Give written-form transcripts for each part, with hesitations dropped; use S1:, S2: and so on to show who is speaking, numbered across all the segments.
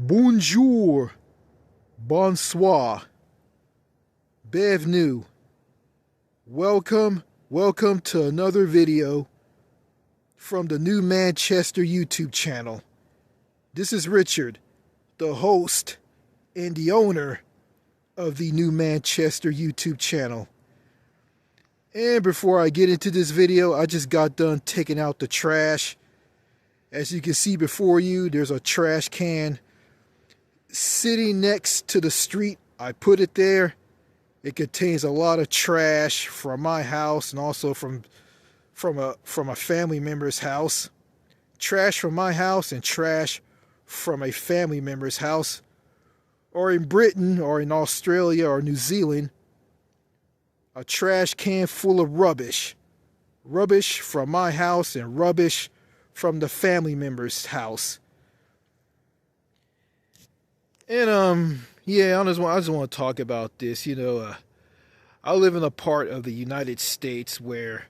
S1: Bonjour, bonsoir, bienvenue. Welcome to another video from the New Manchester YouTube channel. This is Richard, the host and the owner of the New Manchester YouTube channel. And before I get into this video, I just got done taking out the trash. As you can see before you, there's a trash can sitting next to the street. I put it there. It contains a lot of trash from my house and also from a family member's house. Trash from my house and trash from a family member's house. Or in Britain or in Australia or New Zealand, a trash can full of rubbish. Rubbish from my house and rubbish from the family member's house. And yeah, I just want to talk about this. I live in a part of the United States where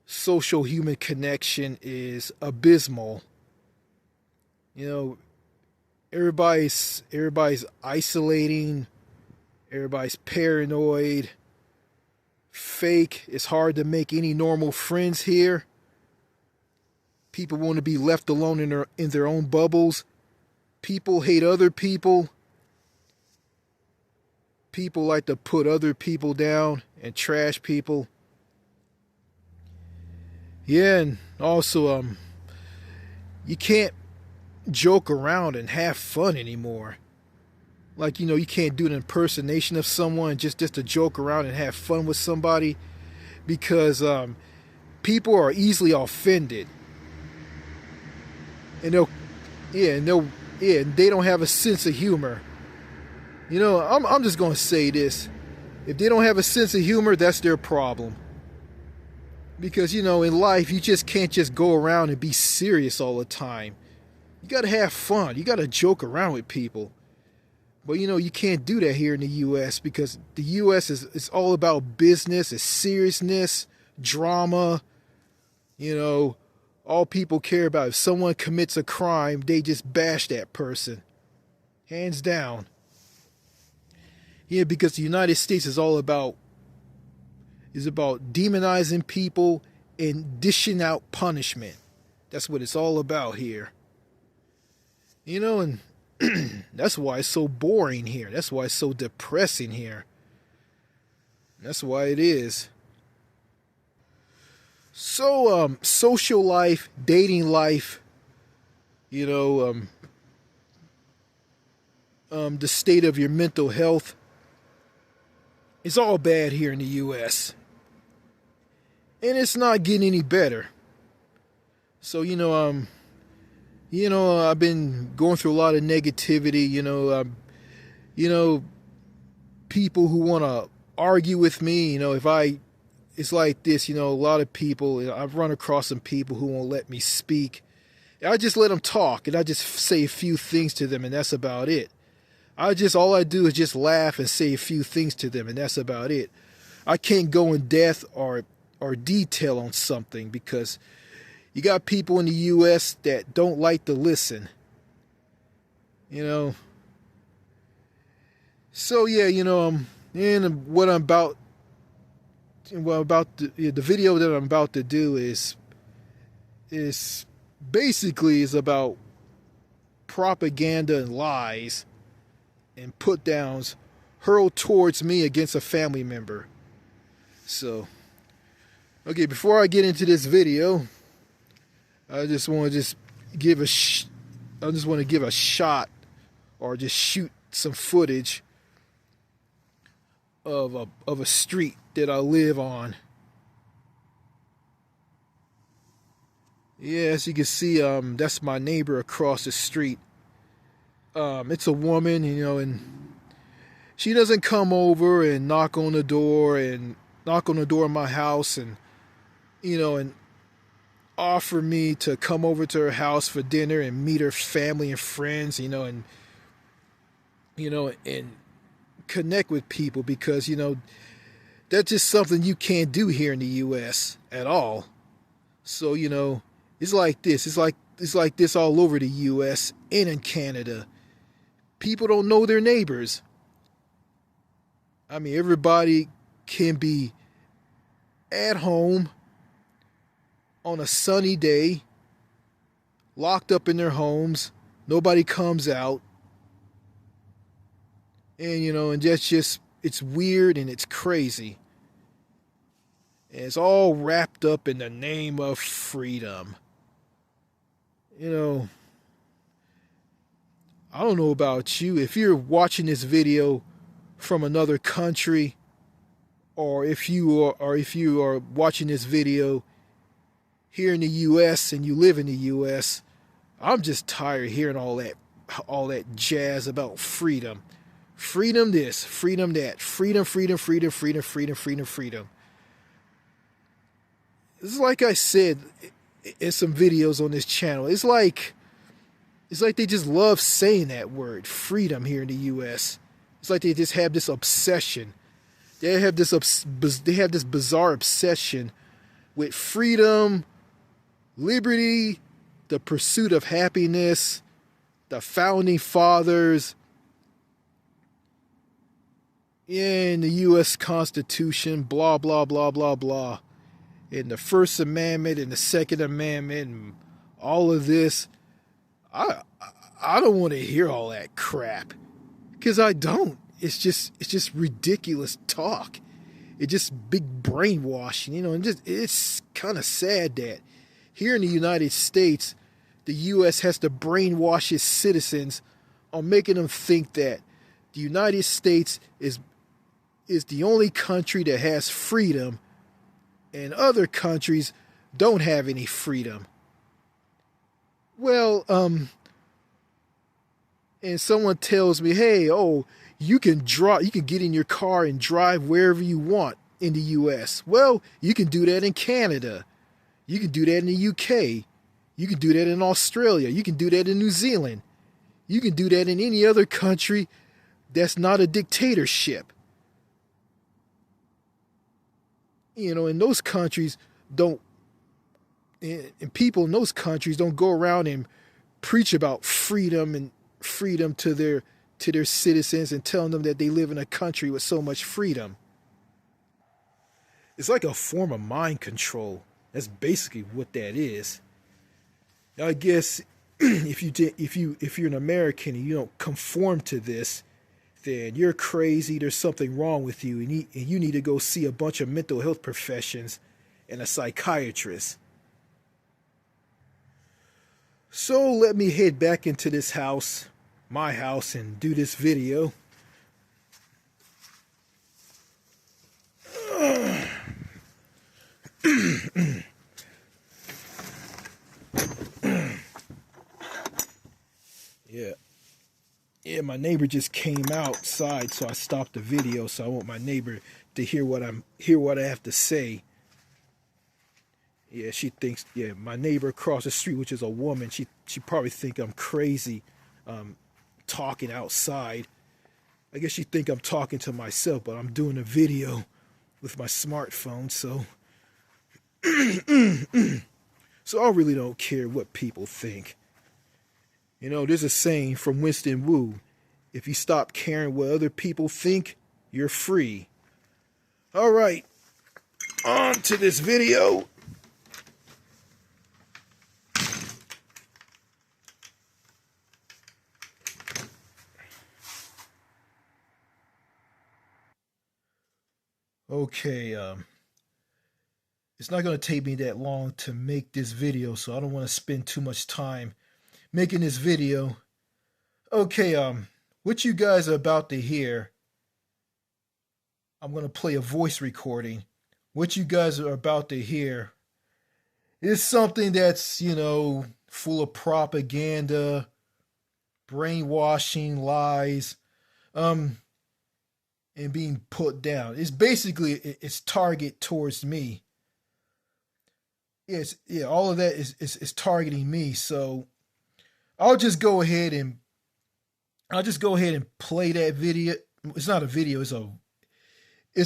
S1: social human connection is abysmal. Everybody's isolating, everybody's paranoid, fake. It's hard to make any normal friends here. People want to be left alone in their own bubbles. People hate other people. People like to put other people down and trash people. Yeah, and also you can't joke around and have fun anymore. Like, you can't do an impersonation of someone just to joke around and have fun with somebody, because people are easily offended. And they don't have a sense of humor. I'm just going to say this. If they don't have a sense of humor, that's their problem. Because, in life, you just can't just go around and be serious all the time. You got to have fun. You got to joke around with people. But, you can't do that here in the U.S. because the U.S. is all about business, it's seriousness, drama. All people care about, if someone commits a crime, they just bash that person. Hands down. Yeah, because the United States is about demonizing people and dishing out punishment. That's what it's all about here. And that's why it's so boring here. That's why it's so depressing here. That's why it is. So, social life, dating life, the state of your mental health, it's all bad here in the U.S. And it's not getting any better. So, I've been going through a lot of negativity, people who want to argue with me, it's like this, a lot of people, I've run across some people who won't let me speak. I just let them talk, and I just say a few things to them, and that's about it. All I do is just laugh and say a few things to them, and that's about it. I can't go in depth or detail on something, because you got people in the U.S. that don't like to listen. So yeah, and the video that I'm about to do is basically about propaganda and lies and put downs hurled towards me against a family member. So, okay, before I get into this video, I just want to give a shot or just shoot some footage of a street that I live on. Yeah, as you can see, that's my neighbor across the street. It's a woman, and she doesn't come over and knock on the door of my house and offer me to come over to her house for dinner and meet her family and friends, and connect with people, because that's just something you can't do here in the U.S. at all. So it's like this. It's like this all over the U.S. and in Canada. people don't know their neighbors. I mean, everybody can be at home on a sunny day, locked up in their homes. Nobody comes out. And, and that's just, it's weird and it's crazy. And it's all wrapped up in the name of freedom. I don't know about you. If you're watching this video from another country, or if you are watching this video here in the US and you live in the US, I'm just tired of hearing all that jazz about freedom. Freedom this, freedom that, freedom. It's like I said in some videos on this channel. It's like they just love saying that word, freedom, here in the US. It's like they just have this obsession. They have this bizarre obsession with freedom, liberty, the pursuit of happiness, the founding fathers, in the U.S. Constitution, blah, blah, blah, blah, blah. In the First Amendment and the Second Amendment and all of this. I don't want to hear all that crap. Because I don't. It's just ridiculous talk. It's just big brainwashing, and it's kind of sad that here in the United States, the U.S. has to brainwash its citizens on making them think that the United States is the only country that has freedom and other countries don't have any freedom. Well, and someone tells me, hey, you can get in your car and drive wherever you want in the US. Well, you can do that in Canada. You can do that in the UK. You can do that in Australia. You can do that in New Zealand. You can do that in any other country that's not a dictatorship. And those countries and people in those countries don't go around and preach about freedom to their citizens and telling them that they live in a country with so much freedom. It's like a form of mind control. That's basically what that is. I guess if you're an American and you don't conform to this, then you're crazy. There's something wrong with you, and you need to go see a bunch of mental health professions and a psychiatrist. So let me head back into this house, my house, and do this video. Yeah, my neighbor just came outside, so I stopped the video. So I want my neighbor to hear what I have to say. Yeah, she thinks. Yeah, my neighbor across the street, which is a woman, she probably think I'm crazy, talking outside. I guess she think I'm talking to myself, but I'm doing a video with my smartphone, so so I really don't care what people think. There's a saying from Winston Wu: if you stop caring what other people think, you're free. All right, on to this video. Okay, it's not going to take me that long to make this video, so I don't want to spend too much time making this video. Okay, what you guys are about to hear, I'm going to play a voice recording. What you guys are about to hear is something that's, full of propaganda, brainwashing, lies, and being put down. It's basically it's target towards me. All of that is targeting me. So I'll just go ahead and play that video. It's not a video, it's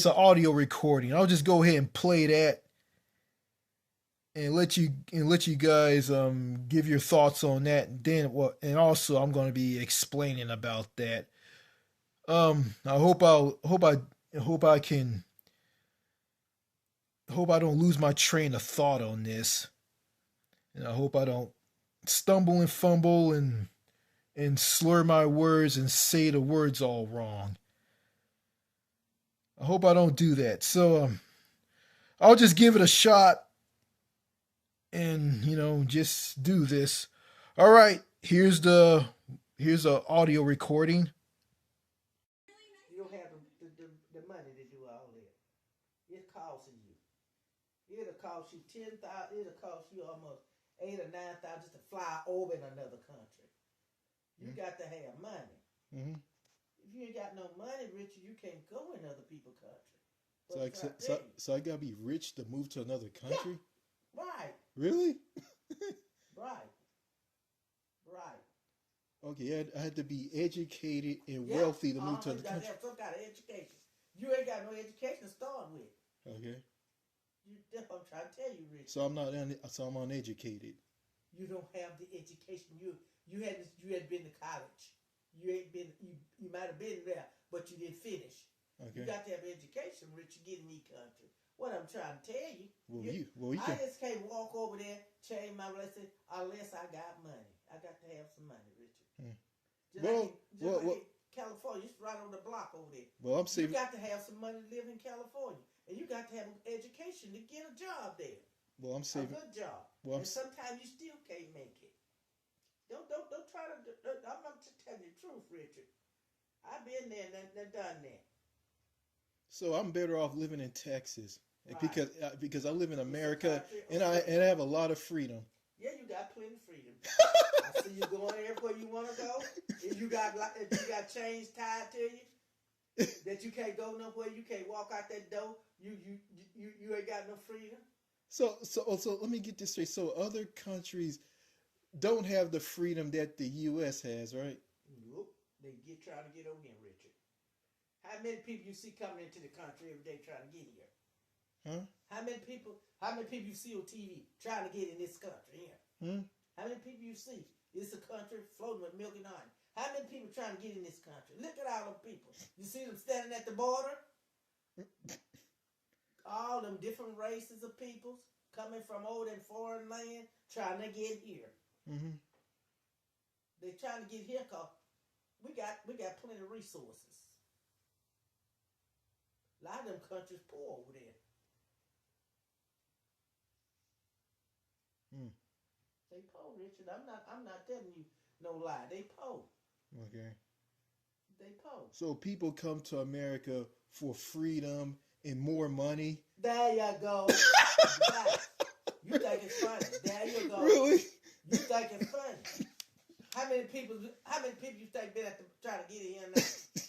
S1: an audio recording. I'll just go ahead and play that. let you guys give your thoughts on that. And then what? And also, I'm going to be explaining about that. I hope I can hope I don't lose my train of thought on this, and I hope I don't stumble and fumble and slur my words and say the words all wrong. I hope I don't do that. So I'll just give it a shot and just do this. All right, here's a audio recording. You don't have the money to do all that. It costs you. It'll cost you 10,000. It'll cost you almost 8 or 9 thousand just to fly over in another country. You got to have money. Mm-hmm. If you ain't got no money, Richard, you can't go in other people's country. So I gotta be rich to move to another country? Yeah. Right. Really? Right. Right. Okay, I had to be educated and wealthy to move to another country. You got to have some kind of education. You ain't got no education to start with. Okay. That's what I'm trying to tell you, Richard. So I'm uneducated. You don't have the education. You hadn't been to college. You might have been there, but you didn't finish. Okay. You got to have education, Richard, get in the country. What I'm trying to tell you, I just can't walk over there, change my lesson unless I got money. I got to have some money, Richard. Like California, it's right on the block over there. Well, I'm saying you got to have some money to live in California, and you got to have education to get a job there. Well, I'm saying a good job. Well, and sometimes you still can't make it. Don't try to. I'm not just telling you the truth, Richard. I've been there and done that. So I'm better off living in Texas, right? Because I live in America and I have a lot of freedom. Yeah, you got plenty of freedom. I see you going everywhere you want to go. If you got chains tied to you, that you can't go nowhere, you can't walk out that door. You ain't got no freedom. So let me get this straight. So other countries don't have the freedom that the U.S. has, right? Nope. They trying to get over here, Richard. How many people you see coming into the country every day trying to get here? Huh? How many people you see on TV trying to get in this country here? How many people you see? It's a country floating with milk and honey. How many people trying to get in this country? Look at all them people. You see them standing at the border? All them different races of peoples coming from old and foreign land trying to get here. Mm-hmm. They trying to get here because we got plenty of resources. A lot of them countries poor over there. They poor, Richard. I'm not telling you no lie. They poor. Okay. They poor. So people come to America for freedom and more money. There you go. You think it's funny? There you go. Really? You think it's funny? How many people you think been trying to get in now?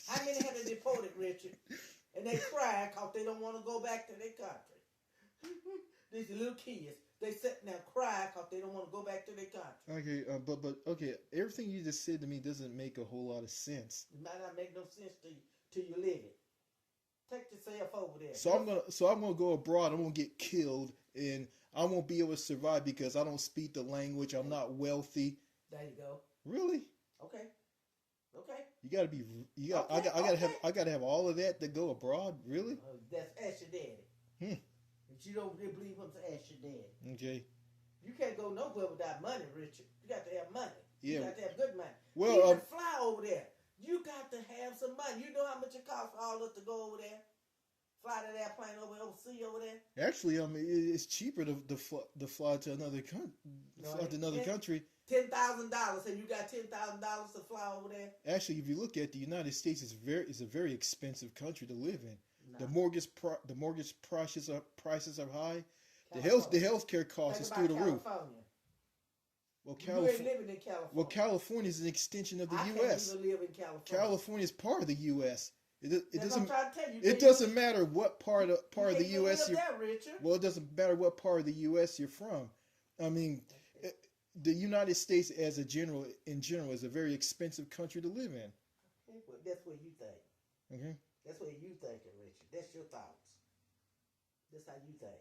S1: How many have they deported, Richard? And they cry because they don't want to go back to their country. These little kids, they sit there cry because they don't want to go back to their country. Okay, but okay, everything you just said to me doesn't make a whole lot of sense. It might not make no sense to you till you live it. Take yourself over there. So I'm gonna go abroad. I'm gonna get killed, and I won't be able to survive because I don't speak the language. I'm not wealthy. There you go. Really? Okay. I gotta have all of that to go abroad. Really? Ask your daddy. If you don't believe him, ask your daddy. Okay. You can't go nowhere without money, Richard. You got to have money. Yeah. You got to have good money. Well, even fly over there. You got to have some money. You know how much it costs for all us to go over there? Fly that airplane overseas over there? Actually, it's cheaper to fly to another country. $10,000, and you got $10,000 to fly over there. Actually, if you look at the United States, is a very expensive country to live in. No. The mortgage prices are high. California. The healthcare cost is through the roof. Well, you ain't living in California. Well, California is an extension of the U.S. Can't even live in California. California is part of the U.S. It doesn't matter what part of the U.S. you're. Well, it doesn't matter what part of the U.S. you're from. I mean, the United States, in general, is a very expensive country to live in. That's what you think. Okay. That's what you thinking, Richard. That's your thoughts. That's how you think.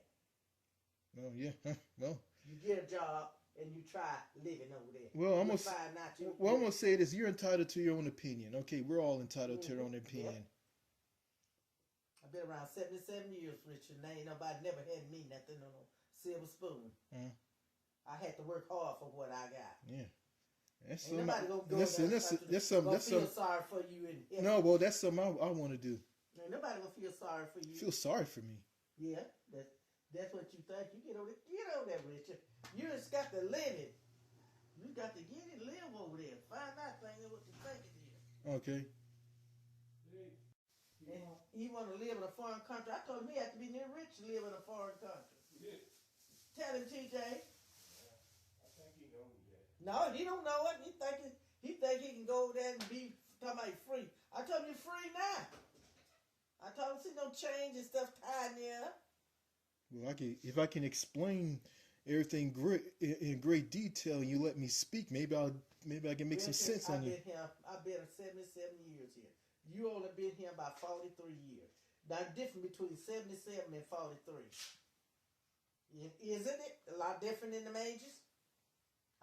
S1: Oh yeah. Well,
S2: You get a job and you try living over there.
S1: well, I'm
S2: You'll
S1: gonna
S2: find out you.
S1: well, I'm gonna say this: you're entitled to your own opinion. Okay, we're all entitled to our
S2: Mm-hmm.
S1: own
S2: Yep.
S1: opinion.
S2: I've been around 77 years, Richard. And ain't nobody never had me nothing on no silver spoon.
S1: Uh,
S2: I had to work hard for what I got.
S1: yeah, that's
S2: Ain't
S1: some.
S2: nobody gonna go in
S1: Listen,
S2: that country
S1: that's some.
S2: gonna
S1: That's
S2: feel
S1: some.
S2: sorry for you and help
S1: No,
S2: you.
S1: well, that's something I want to do.
S2: Ain't nobody gonna feel sorry for you.
S1: Feel sorry for me.
S2: Yeah, that's what you think. You get over there, Richard. You just got to live it. You got to get it, live over there. Find out things what you think it is.
S1: Okay.
S2: And he want to live in a foreign country. I told him he had to be near rich to live in a foreign country. Yeah. Tell him, TJ. I think he knows that. No, he don't know it. He think he can go over there and be talking about free. I told him you're free now. I told him see no change and stuff tied there.
S1: Well, if I can explain everything in great detail, and you let me speak, maybe I can make some sense on you.
S2: I've been 77 years here. You only been here about 43 years. Now, different between 77 and 43. Isn't it a lot different in the ages?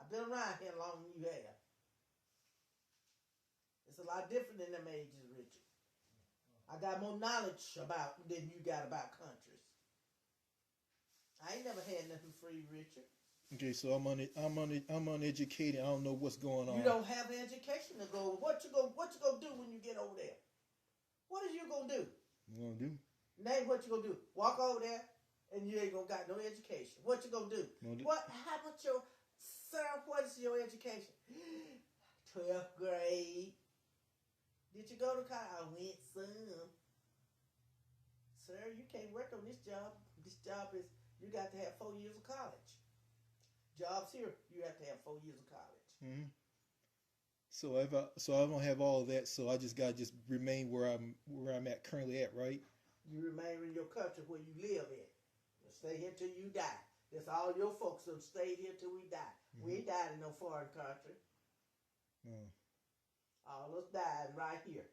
S2: I've been around here longer than you have. It's a lot different in them ages, Richard. I got more knowledge about than you got about countries. I ain't never had nothing free, Richard.
S1: Okay, so I'm uneducated. I don't know what's going on.
S2: You don't have an education to go. What you gonna do when you get over there? What are you gonna do?
S1: What gonna do?
S2: Name what you gonna do. Walk over there and you ain't gonna got no education. What you gonna do? How about your sir, what is your education? 12th grade. Did you go to college? I went some. Sir, you can't work on this job. This job is you got to have 4 years of college. Jobs here, you have to have 4 years of college.
S1: Mm-hmm. So I don't have all of that, so I just gotta remain where I'm at currently at, right?
S2: You remain in your country where you live in. You stay here till you die. That's all your folks have stayed here till we die. Mm-hmm. We ain't died in no foreign country.
S1: No.
S2: All of us died right here.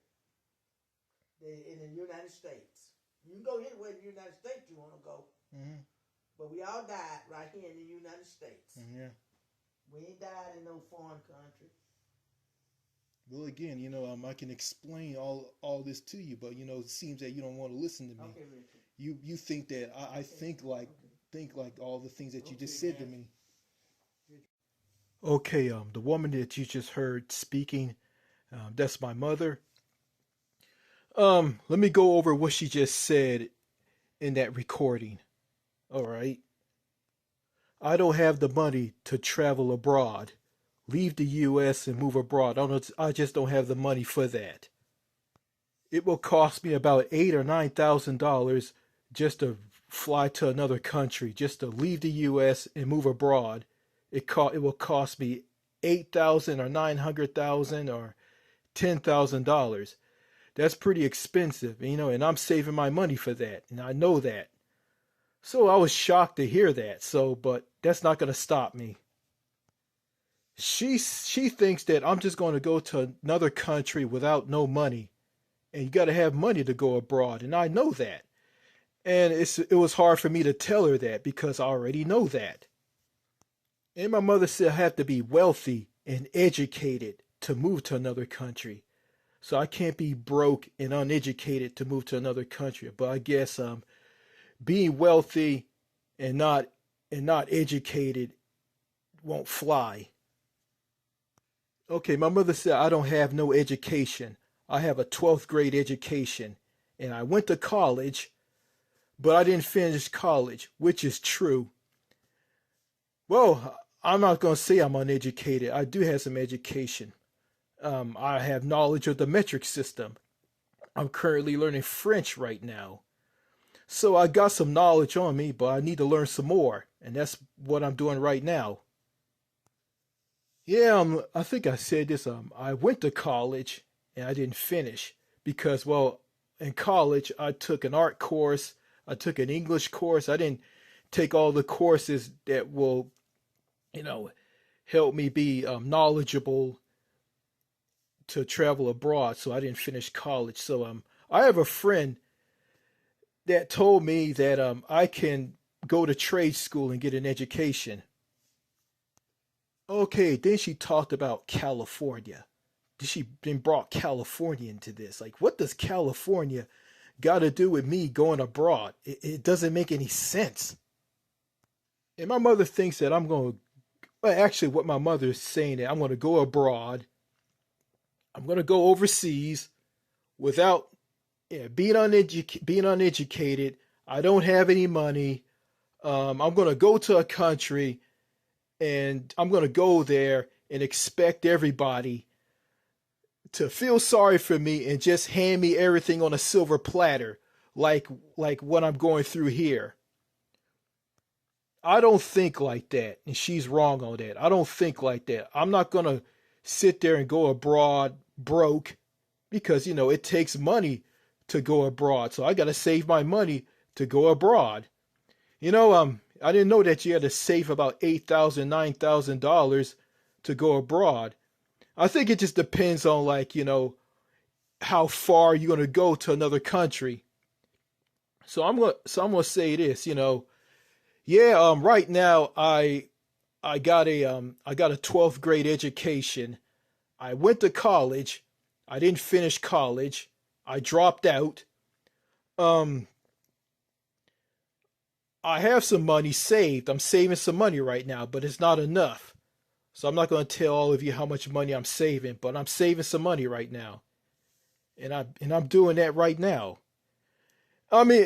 S2: In the United States. You can go anywhere in the United States you want to go.
S1: Mm-hmm.
S2: But we all died right here in the United States.
S1: Mm-hmm. Yeah.
S2: We ain't died in no foreign country.
S1: Well, again, I can explain all this to you, but it seems that you don't want to listen to me.
S2: Okay, Richard.
S1: You think that I think like all the things that you just said to me. Okay, the woman that you just heard speaking, that's my mother. Let me go over what she just said in that recording. All right. I don't have the money to travel abroad, leave the U.S. and move abroad. I just don't have the money for that. It will cost me about $8,000 or $9,000 just to fly to another country, just to leave the U.S. and move abroad. It will cost me $8,000 or $900,000 or $10,000. That's pretty expensive, and I'm saving my money for that, and I know that. So I was shocked to hear that. But that's not going to stop me. She thinks that I'm just going to go to another country without no money, and you got to have money to go abroad, and I know that. And it was hard for me to tell her that because I already know that. And my mother said I have to be wealthy and educated to move to another country. So I can't be broke and uneducated to move to another country. But I guess being wealthy and not educated won't fly. Okay, my mother said I don't have no education. I have a 12th grade education, and I went to college, but I didn't finish college, which is true. Well, I'm not going to say I'm uneducated. I do have some education. I have knowledge of the metric system. I'm currently learning French right now. So I got some knowledge on me, but I need to learn some more. And that's what I'm doing right now. Yeah, I think I said this. I went to college and I didn't finish because, well, in college I took an art course. I took an English course. I didn't take all the courses that will, help me be knowledgeable to travel abroad, so I didn't finish college. So I have a friend that told me that I can go to trade school and get an education. Okay, then she talked about California. She then brought California into this. Like, what does California got to do with me going abroad? It doesn't make any sense. And my mother thinks that I'm going to, well, actually, what my mother is saying that I'm going to go abroad. I'm going to go overseas without being uneducated. I don't have any money. I'm going to go to a country and I'm going to go there and expect everybody to feel sorry for me and just hand me everything on a silver platter, like what I'm going through here. I don't think like that, and she's wrong on that. I don't think like that. I'm not going to sit there and go abroad broke because, it takes money to go abroad. So I got to save my money to go abroad. I didn't know that you had to save about $8,000, $9,000 to go abroad. I think it just depends on how far you're going to go to another country. So I'm going to say this, right now I got a 12th grade education. I went to college. I didn't finish college. I dropped out. I have some money saved. I'm saving some money right now, but it's not enough. So I'm not going to tell all of you how much money I'm saving, but I'm saving some money right now. And I'm doing that right now. I mean,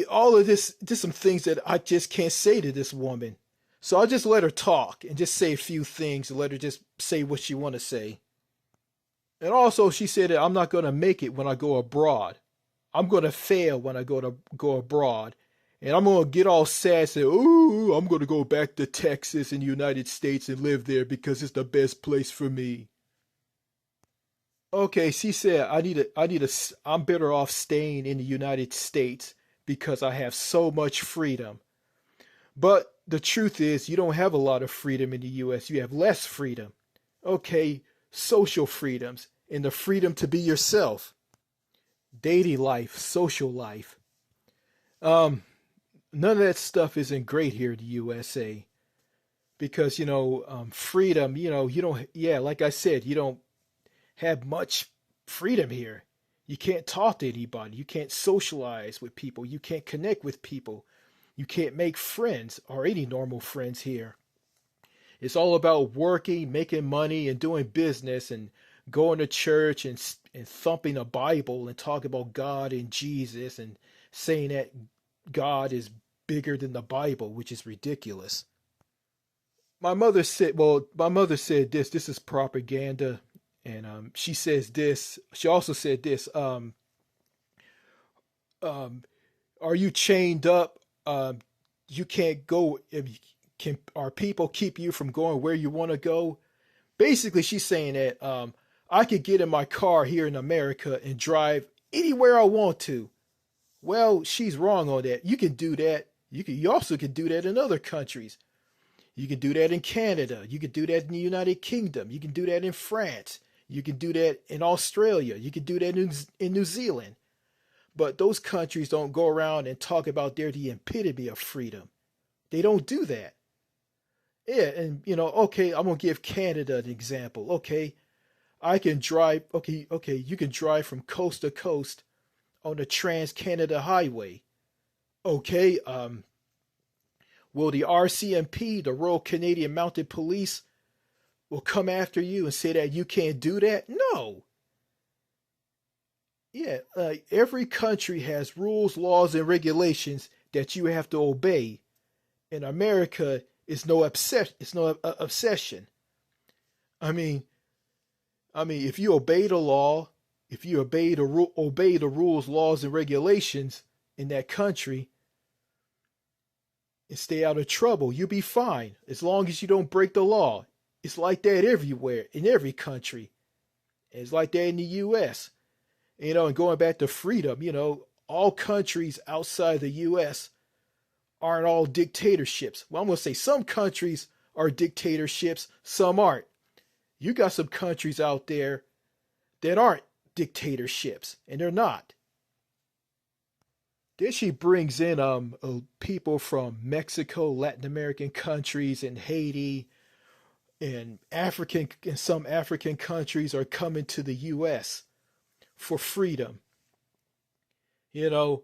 S1: all of this, just some things that I just can't say to this woman. So I'll just let her talk and just say a few things and let her just say what she want to say. And also she said that I'm not going to make it when I go abroad. I'm going to fail when I go abroad. And I'm going to get all sad and say, oh, I'm going to go back to Texas in the United States and live there because it's the best place for me. Okay, she said I'm better off staying in the United States because I have so much freedom. But the truth is you don't have a lot of freedom in the US. You have less freedom. Okay, social freedoms and the freedom to be yourself. Dating life, social life. None of that stuff isn't great here in the USA because, freedom, you don't, like I said, you don't have much freedom here. You can't talk to anybody. You can't socialize with people. You can't connect with people. You can't make friends or any normal friends here. It's all about working, making money, and doing business and going to church and thumping a Bible and talking about God and Jesus and saying that God is bigger than the Bible, which is ridiculous. My mother said this is propaganda. And she says this. She also said this. Are you chained up? You can't go. Are people keep you from going where you want to go? Basically, she's saying that I could get in my car here in America and drive anywhere I want to. Well, she's wrong on that. You can do that. You also can do that in other countries. You can do that in Canada. You can do that in the United Kingdom. You can do that in France. You can do that in Australia. You can do that in New Zealand. But those countries don't go around and talk about they're the epitome of freedom. They don't do that. Yeah, and okay, I'm going to give Canada an example. Okay, I can drive, okay, you can drive from coast to coast on the Trans-Canada Highway. Okay, will the RCMP, the Royal Canadian Mounted Police, will come after you and say that you can't do that? No. Yeah, every country has rules, laws, and regulations that you have to obey. In America, it's no obsession. I mean, if you obey the law, if you obey the rules, laws, and regulations in that country, and stay out of trouble, you'll be fine as long as you don't break the law. It's like that everywhere, in every country. It's like that in the U.S. And going back to freedom, all countries outside the U.S. aren't all dictatorships. Well, I'm going to say some countries are dictatorships, some aren't. You got some countries out there that aren't dictatorships, and they're not. Then she brings in people from Mexico, Latin American countries, and Haiti, and some African countries are coming to the U.S. for freedom. You know,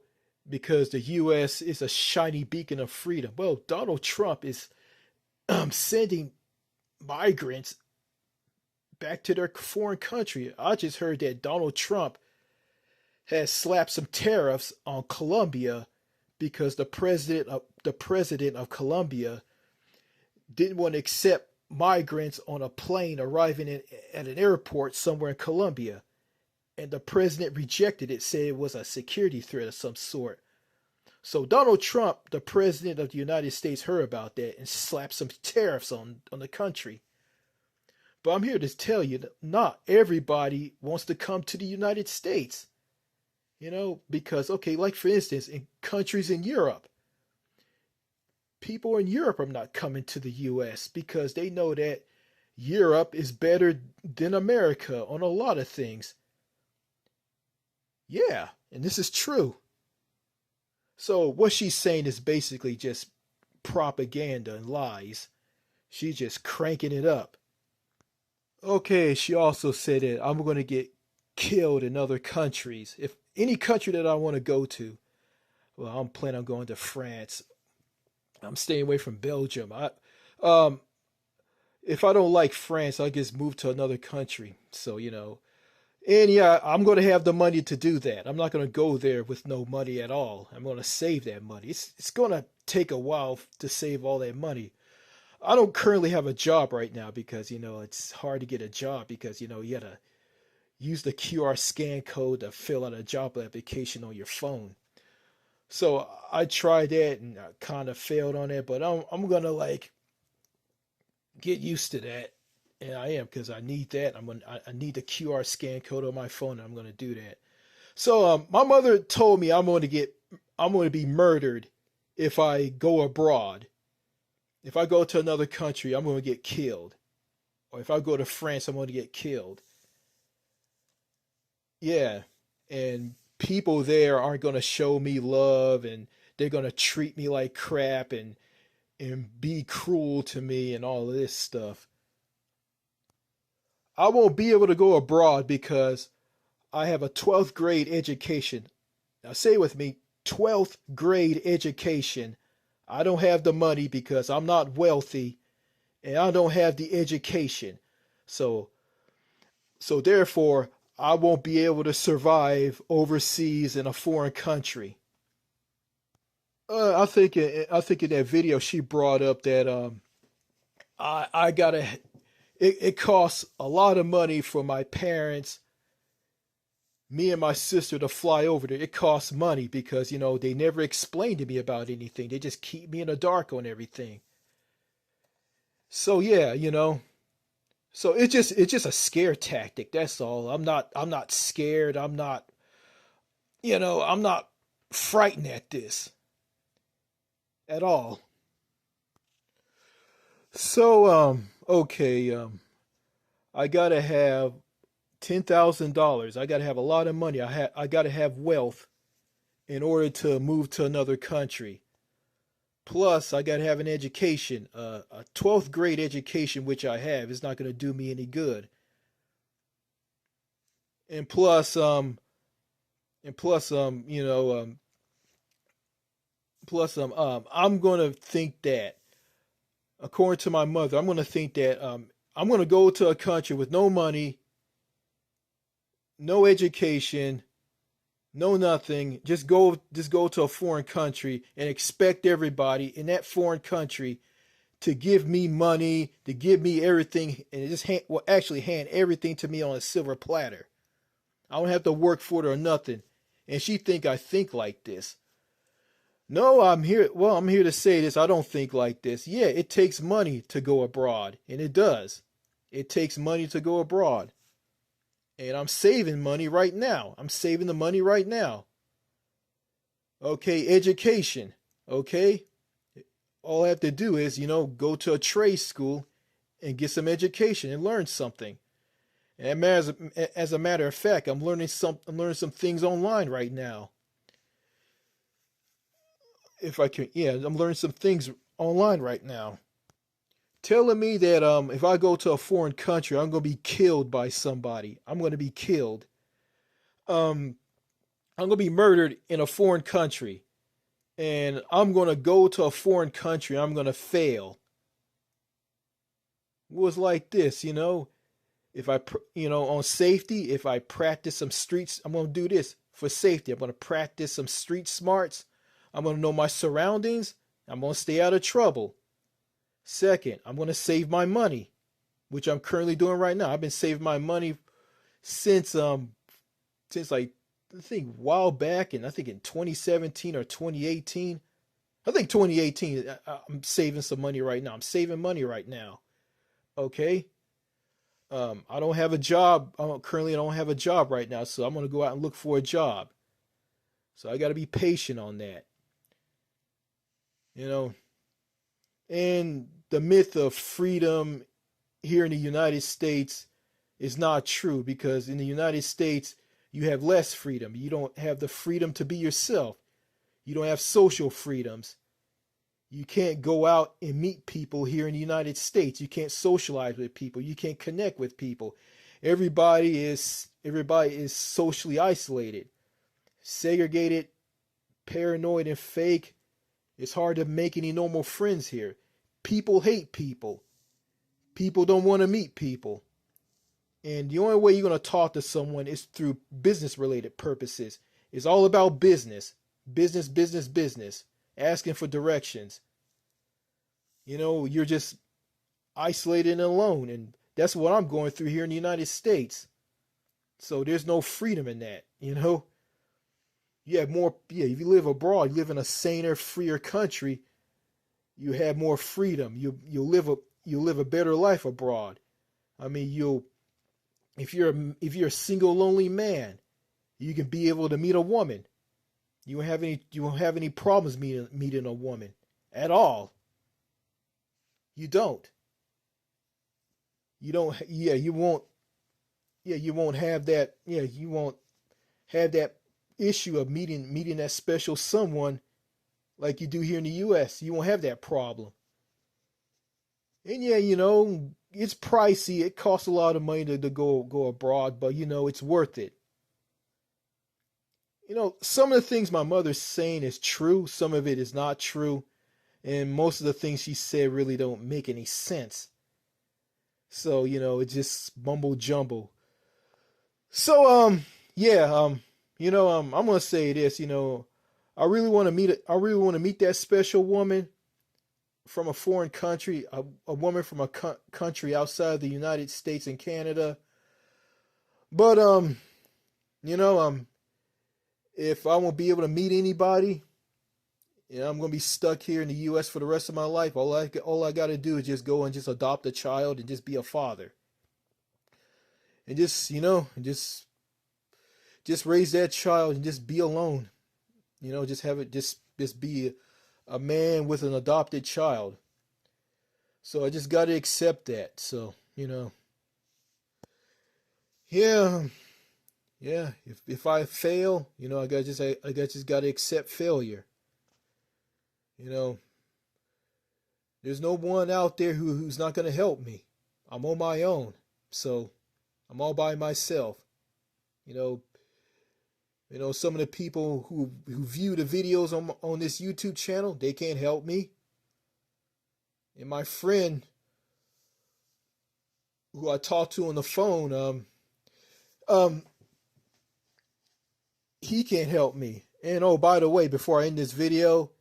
S1: because the U.S. is a shiny beacon of freedom. Well, Donald Trump is sending migrants back to their foreign country. I just heard that Donald Trump has slapped some tariffs on Colombia because the president of Colombia didn't want to accept migrants on a plane arriving at an airport somewhere in Colombia. And the president rejected it, said it was a security threat of some sort. So Donald Trump, the president of the United States, heard about that and slapped some tariffs on the country. But I'm here to tell you that not everybody wants to come to the United States. Because, okay, like for instance, in countries in Europe, people in Europe are not coming to the U.S. because they know that Europe is better than America on a lot of things. Yeah, and this is true. So what she's saying is basically just propaganda and lies. She's just cranking it up. Okay, she also said that I'm going to get killed in other countries. If any country that I want to go to, well, I'm planning on going to France. I'm staying away from Belgium. If I don't like France, I just move to another country. So, and yeah, I'm going to have the money to do that. I'm not going to go there with no money at all. I'm going to save that money. It's going to take a while to save all that money. I don't currently have a job right now because, it's hard to get a job because, you got to use the QR scan code to fill out a job application on your phone. So I tried that and I kind of failed on that, but I'm going to get used to that. And I am because I need that. I need the QR scan code on my phone and I'm going to do that. So my mother told me I'm going to be murdered if I go abroad. If I go to another country, I'm going to get killed. Or if I go to France, I'm going to get killed. Yeah. And people there aren't going to show me love and they're going to treat me like crap and be cruel to me and all of this stuff. I won't be able to go abroad because I have a 12th grade education. Now say with me, 12th grade education. I don't have the money because I'm not wealthy and I don't have the education. So therefore, I won't be able to survive overseas in a foreign country. I think in that video she brought up that I gotta it costs a lot of money for my parents, me and my sister to fly over there. It costs money because they never explain to me about anything. They just keep me in the dark on everything. So yeah, so it's just a scare tactic. That's all. I'm not scared. I'm not frightened at this at all. So okay, I gotta have $10,000. I gotta have a lot of money. I gotta have wealth in order to move to another country. Plus, I gotta have an education, a 12th grade education, which I have. Is not gonna do me any good. And plus, and plus, I'm gonna think that, according to my mother, I'm gonna think that I'm gonna go to a country with no money, no education, no nothing. Just go to a foreign country and expect everybody in that foreign country to give me money, to give me everything, and actually hand everything to me on a silver platter. I don't have to work for it or nothing. And she think I think like this. No, I'm here. Well, I'm here to say this. I don't think like this. Yeah, it takes money to go abroad, and it does. It takes money to go abroad. And I'm saving money right now. I'm saving the money right now. Okay, education. Okay, all I have to do is, go to a trade school and get some education and learn something. And as a matter of fact, I'm learning some things online right now. if I can, yeah, I'm learning some things online right now. Telling me that if I go to a foreign country, I'm gonna be killed by somebody. I'm gonna be killed. Um, I'm gonna be murdered in a foreign country, and I'm gonna go to a foreign country. I'm gonna fail. It was like this, you know. If I, on safety, if I practice some streets, I'm gonna do this for safety. I'm gonna practice some street smarts. I'm gonna know my surroundings. I'm gonna stay out of trouble. Second, I'm gonna save my money, which I'm currently doing right now. I've been saving my money since like I think a while back, and I think in 2017 or 2018. I think 2018. I'm saving some money right now. I'm saving money right now. Okay. I don't have a job. I don't have a job right now, so I'm gonna go out and look for a job. So I got to be patient on that. You know, and the myth of freedom here in the United States is not true, because in the United States you have less freedom. You don't have the freedom to be yourself. You don't have social freedoms. You can't go out and meet people here in the United States. You can't socialize with people. You can't connect with people. Everybody is socially isolated, segregated, paranoid, and fake. It's hard to make any normal friends here. People hate people. People don't want to meet people. And the only way you're going to talk to someone is through business related purposes. It's all about business. Business, business, business. Asking for directions. You know, you're just isolated and alone. And that's what I'm going through here in the United States. So there's no freedom in that, you know. You have more, yeah, if you live abroad, you live in a saner, freer country, you have more freedom. You'll live a better life abroad. I mean, if you're a single lonely man, you can be able to meet a woman. You won't have any problems meeting a woman at all. You don't. You don't. Yeah, you won't. Yeah, you won't have that. Yeah, you won't have that issue of meeting that special someone like you do here in the U.S. You won't have that problem. And yeah, you know, it's pricey. It costs a lot of money to go abroad, but you know, it's worth it. You know, some of the things my mother's saying is true. Some of it is not true. And most of the things she said really don't make any sense. So, you know, it's just mumble jumble. So, yeah, I'm gonna say this, you know, I really want to meet that special woman from a foreign country, a woman from a country outside the United States and Canada. But you know, if I won't be able to meet anybody, you know, I'm gonna be stuck here in the U.S. for the rest of my life. All I got to do is just go and just adopt a child and just be a father, and just, you know, just raise that child and just be alone. You know, just have it just be a man with an adopted child. So I just got to accept that. So, you know, yeah, yeah. If I fail, you know, I just got to accept failure. You know, there's no one out there who's not going to help me. I'm on my own. So I'm all by myself. You know, some of the people who view the videos on this YouTube channel, they can't help me. And my friend who I talked to on the phone, he can't help me. And oh, by the way, before I end this video,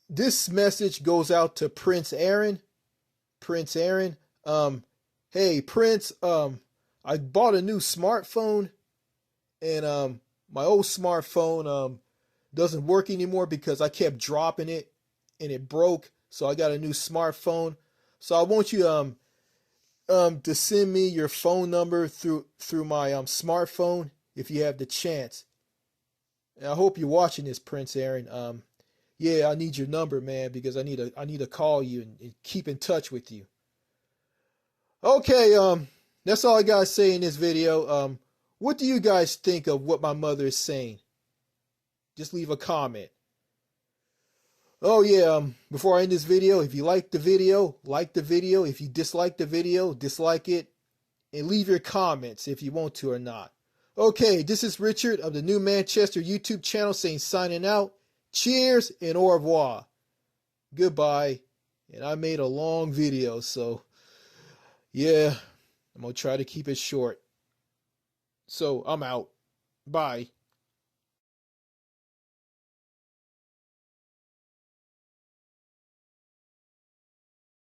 S1: this message goes out to Prince Aaron. Prince Aaron, hey Prince, I bought a new smartphone, and my old smartphone doesn't work anymore because I kept dropping it and it broke. So I got a new smartphone. So I want you to send me your phone number through my smartphone if you have the chance. And I hope you're watching this, Prince Aaron. Yeah, I need your number, man, because I need to call you and keep in touch with you. Okay, that's all I gotta say in this video. What do you guys think of what my mother is saying? Just leave a comment. Oh yeah, before I end this video, if you like the video, like the video. If you dislike the video, dislike it. And leave your comments if you want to or not. Okay, this is Richard of the New Manchester YouTube channel saying signing out. Cheers and au revoir. Goodbye. And I made a long video, so yeah, I'm going to try to keep it short. So I'm out. Bye.